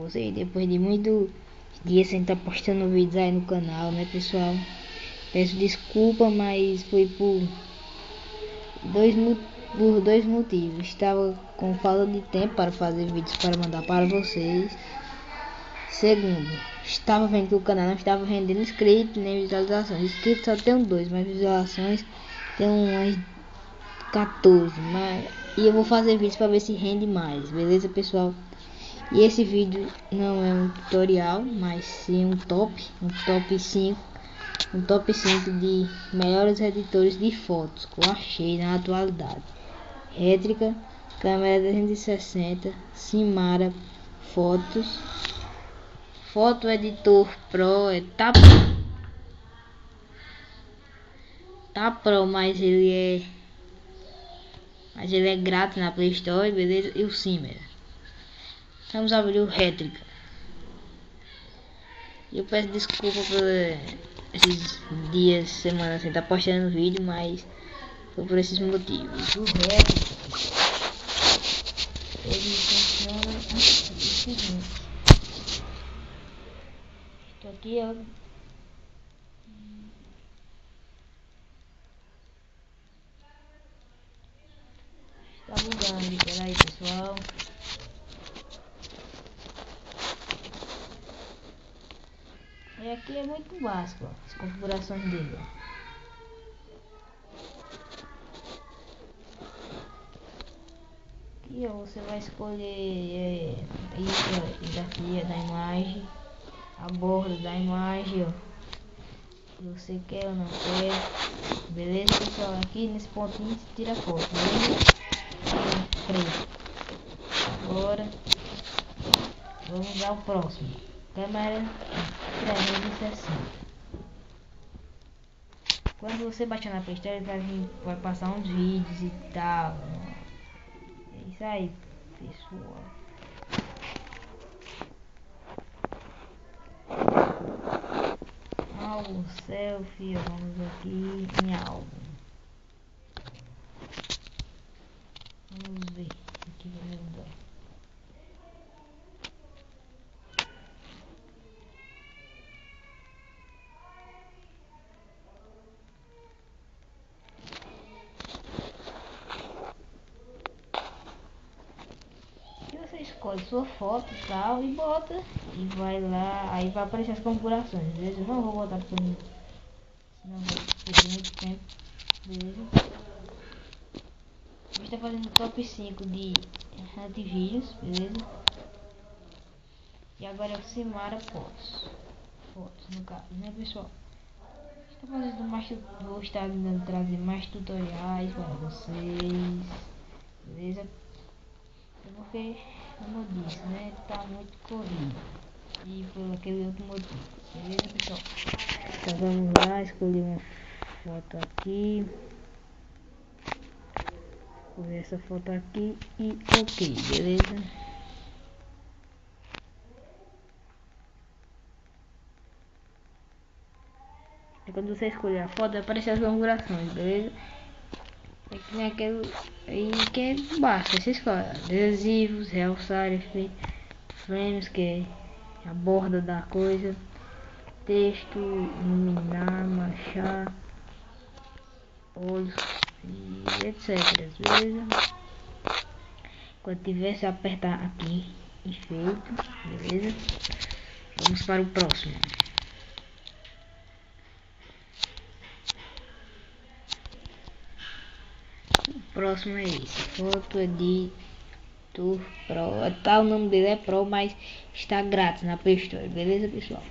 vocês depois de muito dias sem estar postando vídeos aí no canal, né, pessoal? Peço desculpa, mas foi por dois motivos. Estava com falta de tempo para fazer vídeos para mandar para vocês. Segundo, estava vendo que o canal não estava rendendo inscritos nem visualizações. Inscritos só tem 2, mas visualizações tem umas 14. E eu vou fazer vídeos para ver se rende mais, beleza, pessoal? E esse vídeo não é um tutorial, mas sim um top 5 de melhores editores de fotos que eu achei na atualidade. Rétrica, câmera 360, Simara, fotos, Foto Editor Pro, tá Pro, mas ele é grátis na Play Store, beleza? E o Simera. Vamos abrir o Rétrica. Eu peço desculpa por esses dias, semanas sem estar postando vídeo, mas foi por esses motivos. O Rétrica, ele funciona o seguinte. Estou aqui, ó. Tá bugando, peraí, pessoal. E aqui é muito básico, ó, as configurações dele, ó. Aqui, ó, você vai escolher isso aqui é da imagem, a borda da imagem, ó, se você quer ou não quer, beleza, pessoal? Aqui nesse pontinho você tira a foto, beleza? Agora vamos usar o próximo, câmera 360. Quando você baixar na Play Store, vai passar uns vídeos e tal. É isso aí, pessoal. Álbum, selfie, vamos aqui em álbum. Vamos ver aqui vai mudar. Você escolhe sua foto e tal e bota e vai lá, aí vai aparecer as configurações, beleza? Eu não vou botar porque senão vai perder muito tempo, beleza? A gente está fazendo o top 5 de antivírus, beleza? E agora é o Simara Fotos no caso, né, pessoal? Estou fazendo mais, vou estar trazer mais tutoriais para vocês, beleza? Porque, como eu disse, né, tá muito corrido e por aquele outro motivo, beleza, pessoal? Então vamos lá, escolher uma foto aqui, vou ver essa foto aqui e ok, beleza? E quando você escolher a foto vai aparecer as configurações, beleza? Aqui tem aquele aí que é básico, você escolhe adesivos, realçar, efeito, frames, que é a borda da coisa, texto, iluminar, marchar, olhos e etc, beleza? Quando tiver, você apertar aqui em feito, beleza? Vamos para o próximo. O próximo é esse, Foto Editor Pro. Tá, o nome dele é Pro, mas está grátis na Play Store, beleza, pessoal?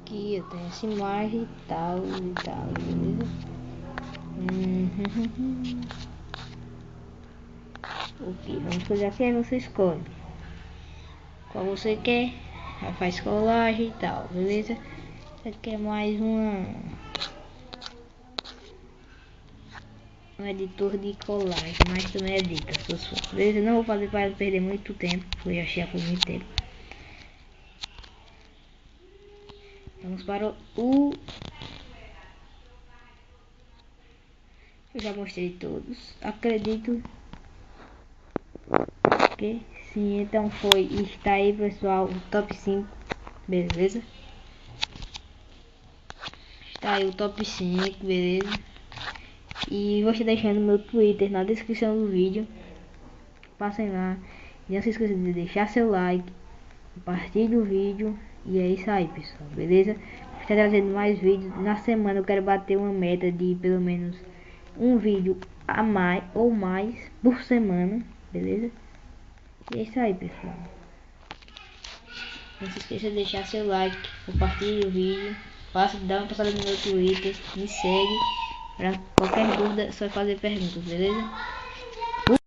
Aqui eu tenho essa imagem e tal, beleza? Ok, vamos fazer aqui, aí você escolhe qual você quer, aí faz colagem e tal, beleza? Isso aqui é mais uma um editor de colagem, mas também edita suas fotos. Beleza? Não vou fazer para perder muito tempo, porque eu já por muito tempo. Vamos para o... Eu já mostrei todos, acredito que sim. Então está aí, pessoal, o top 5, beleza? Está aí o top 5, beleza? E vou estar deixando meu Twitter na descrição do vídeo. Passem lá. E não se esqueçam de deixar seu like, compartilhe o vídeo. E é isso aí, pessoal, beleza? Vou estar trazendo mais vídeos. Na semana eu quero bater uma meta de pelo menos um vídeo a mais ou mais por semana, beleza? E é isso aí, pessoal. Não se esqueça de deixar seu like, compartilhe o vídeo, dá uma passada no meu Twitter, me segue. Pra qualquer dúvida é só fazer perguntas, beleza?